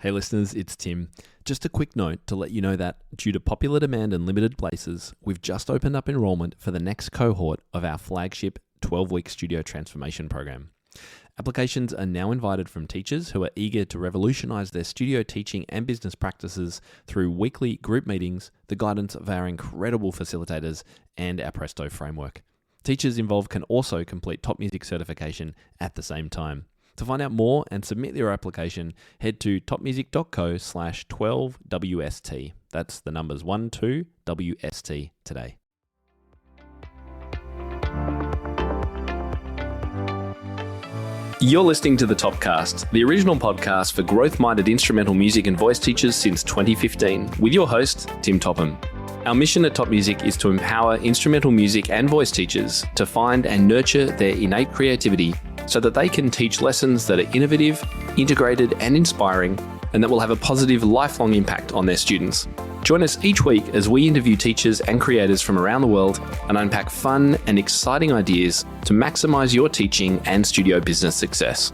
Hey listeners, it's Tim. Just a quick note to let you know that due to popular demand and limited places, we've just opened up enrollment for the next cohort of our flagship 12-week studio transformation program. Applications are now invited from teachers who are eager to revolutionize their studio teaching and business practices through weekly group meetings, the guidance of our incredible facilitators, and our Presto framework. Teachers involved can also complete top music certification at the same time. To find out more and submit your application, head to topmusic.co/12WST. That's the numbers 12WST today. You're listening to the Topcast, the original podcast for growth-minded instrumental music and voice teachers since 2015, with your host, Tim Topham. Our mission at Top Music is to empower instrumental music and voice teachers to find and nurture their innate creativity so that they can teach lessons that are innovative, integrated, and inspiring, and that will have a positive lifelong impact on their students. Join us each week as we interview teachers and creators from around the world and unpack fun and exciting ideas to maximize your teaching and studio business success.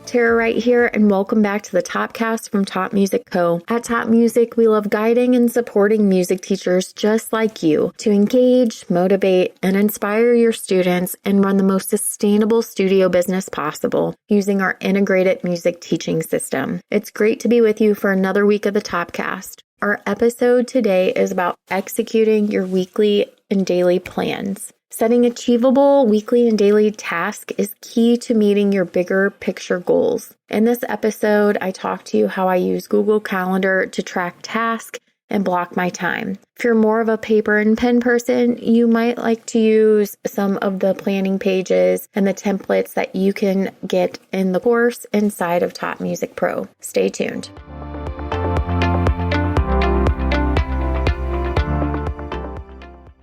Tara right here, and welcome back to the Topcast from Top Music Co. At Top Music, we love guiding and supporting music teachers just like you to engage, motivate, and inspire your students and run the most sustainable studio business possible using our integrated music teaching system. It's great to be with you for another week of the Topcast. Our episode today is about executing your weekly and daily plans. Setting achievable weekly and daily tasks is key to meeting your bigger picture goals. In this episode, I talk to you how I use Google Calendar to track tasks and block my time. If you're more of a paper and pen person, you might like to use some of the planning pages and the templates that you can get in the course inside of Top Music Pro. Stay tuned.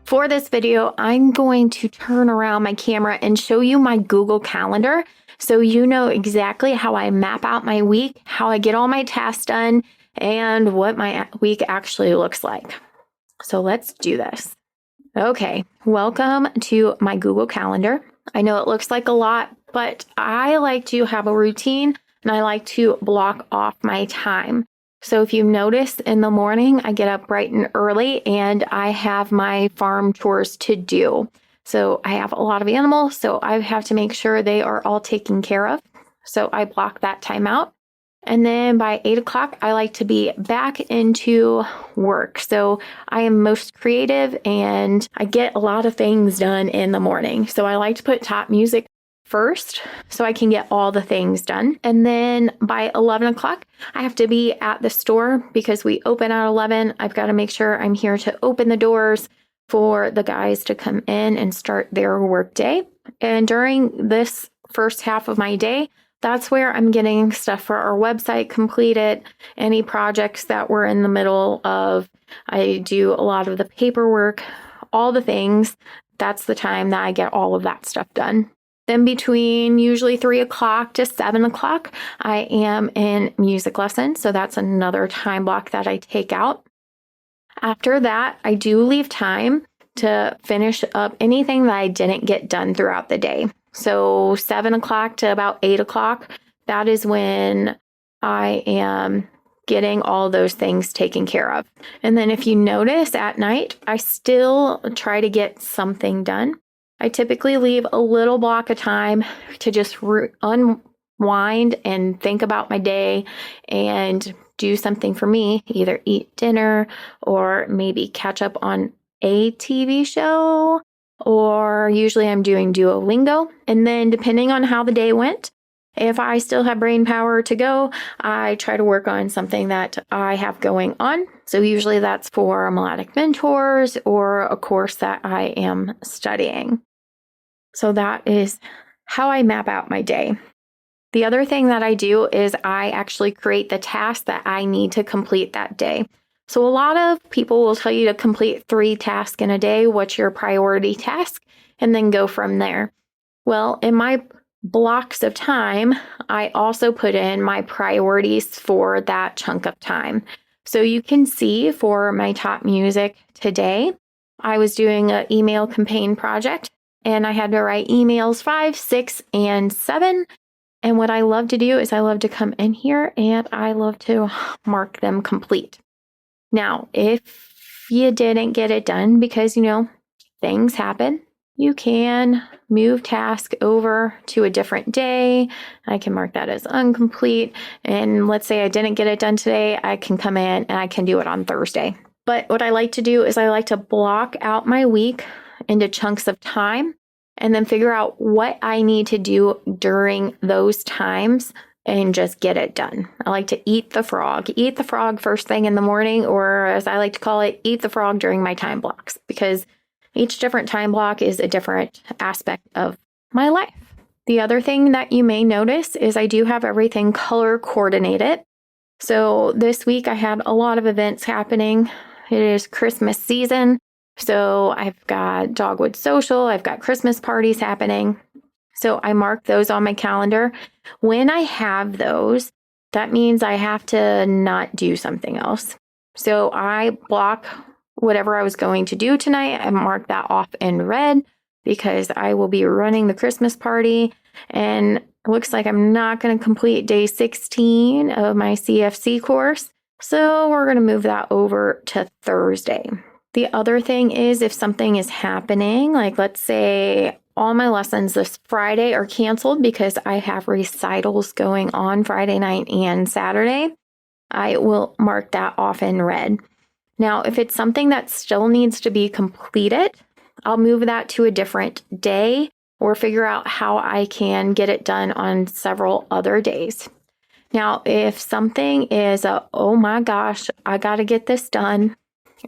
For this video, I'm going to turn around my camera and show you my Google Calendar so you know exactly how I map out my week, how I get all my tasks done, and what my week actually looks like. So let's do this. Okay, welcome to my Google Calendar. I know it looks like a lot, but I like to have a routine and I like to block off my time. So if you notice in the morning, I get up bright and early and I have my farm chores to do. So I have a lot of animals, so I have to make sure they are all taken care of. So I block that time out. And then by 8 o'clock, I like to be back into work. So I am most creative and I get a lot of things done in the morning. So I like to put Top Music first so I can get all the things done. And then by 11 o'clock, I have to be at the store because we open at 11. I've got to make sure I'm here to open the doors for the guys to come in and start their work day. And during this first half of my day, that's where I'm getting stuff for our website completed, any projects that we're in the middle of. I do a lot of the paperwork, all the things. That's the time that I get all of that stuff done. Then between usually 3 o'clock to 7 o'clock, I am in music lessons. So that's another time block that I take out. After that, I do leave time to finish up anything that I didn't get done throughout the day. So 7 o'clock to about 8 o'clock, that is when I am getting all those things taken care of. And then if you notice at night, I still try to get something done. I typically leave a little block of time to just unwind and think about my day and do something for me, either eat dinner or maybe catch up on a TV show, or usually I'm doing Duolingo. And then depending on how the day went, if I still have brain power to go, I try to work on something that I have going on. So usually that's for Melodic Mentors or a course that I am studying. So that is how I map out my day. The other thing that I do is I actually create the task that I need to complete that day. So a lot of people will tell you to complete 3 tasks in a day. What's your priority task? And then go from there. Well, in my blocks of time, I also put in my priorities for that chunk of time. So you can see for my Top Music today, I was doing an email campaign project and I had to write emails 5, 6, and 7. And what I love to do is I love to come in here and I love to mark them complete. Now, if you didn't get it done because, things happen, you can move task over to a different day. I can mark that as incomplete. And let's say I didn't get it done today, I can come in and I can do it on Thursday. But what I like to do is I like to block out my week into chunks of time and then figure out what I need to do during those times and just get it done. I like to eat the frog. Eat the frog first thing in the morning, or as I like to call it, eat the frog during my time blocks, because each different time block is a different aspect of my life. The other thing that you may notice is I do have everything color coordinated. So this week I had a lot of events happening. It is Christmas season. So I've got Dogwood Social, I've got Christmas parties happening. So I mark those on my calendar. When I have those, that means I have to not do something else. So I block whatever I was going to do tonight. I mark that off in red because I will be running the Christmas party, and it looks like I'm not going to complete day 16 of my CFC course. So we're going to move that over to Thursday. The other thing is if something is happening, like let's say all my lessons this Friday are canceled because I have recitals going on Friday night and Saturday, I will mark that off in red. Now, if it's something that still needs to be completed, I'll move that to a different day or figure out how I can get it done on several other days. Now, if something is oh my gosh, I got to get this done,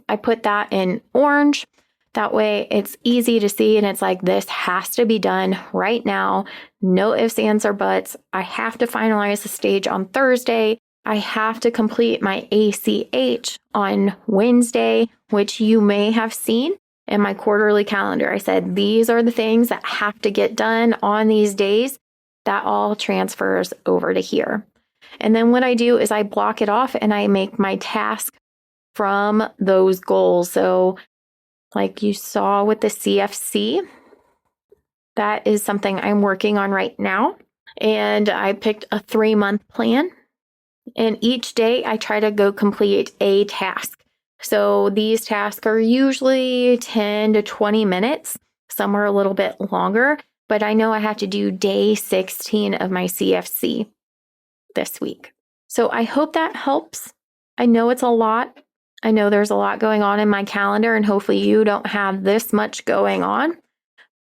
I put that in orange. That way it's easy to see and it's like, this has to be done right now. No ifs, ands, or buts. I have to finalize the stage on Thursday. I have to complete my ACH on Wednesday, which you may have seen in my quarterly calendar. I said, these are the things that have to get done on these days. That all transfers over to here. And then what I do is I block it off and I make my task from those goals. So like you saw with the CFC, that is something I'm working on right now. And I picked a 3-month plan. And each day I try to go complete a task. So these tasks are usually 10 to 20 minutes. Some are a little bit longer, but I know I have to do day 16 of my CFC this week. So I hope that helps. I know it's a lot. I know there's a lot going on in my calendar, and hopefully you don't have this much going on.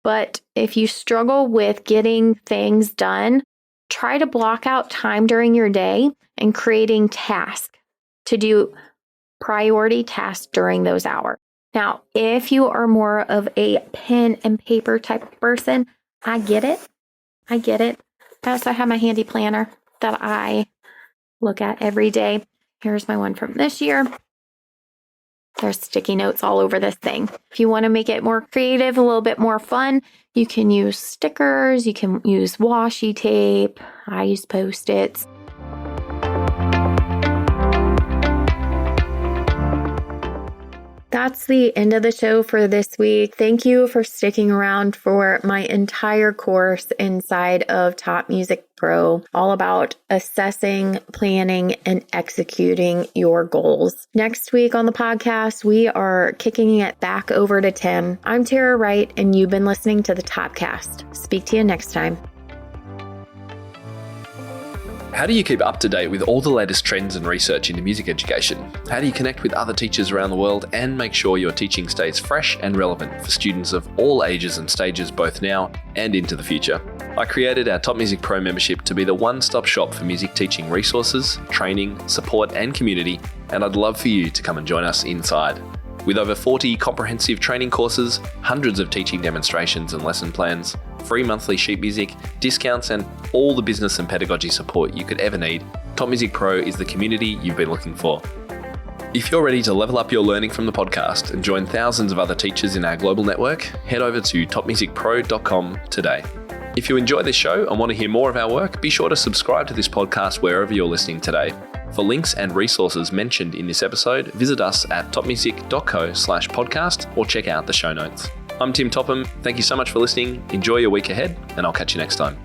But if you struggle with getting things done, try to block out time during your day and creating tasks to do priority tasks during those hours. Now, if you are more of a pen and paper type of person, I get it. I also have my handy planner that I look at every day. Here's my one from this year. There's sticky notes all over this thing. If you want to make it more creative, a little bit more fun, you can use stickers, you can use washi tape. I use Post-its. That's the end of the show for this week. Thank you for sticking around for my entire course inside of Top Music Pro, all about assessing, planning, and executing your goals. Next week on the podcast, we are kicking it back over to Tim. I'm Tara Wright, and you've been listening to the Topcast. Speak to you next time. How do you keep up to date with all the latest trends and research into music education? How do you connect with other teachers around the world and make sure your teaching stays fresh and relevant for students of all ages and stages, both now and into the future? I created our Top Music Pro membership to be the one-stop shop for music teaching resources, training, support, and community, and I'd love for you to come and join us inside. With over 40 comprehensive training courses, hundreds of teaching demonstrations and lesson plans, free monthly sheet music, discounts, and all the business and pedagogy support you could ever need, Top Music Pro is the community you've been looking for. If you're ready to level up your learning from the podcast and join thousands of other teachers in our global network, head over to topmusicpro.com today. If you enjoy this show and want to hear more of our work, be sure to subscribe to this podcast wherever you're listening today. For links and resources mentioned in this episode, visit us at topmusic.co/podcast or check out the show notes. I'm Tim Topham. Thank you so much for listening. Enjoy your week ahead, and I'll catch you next time.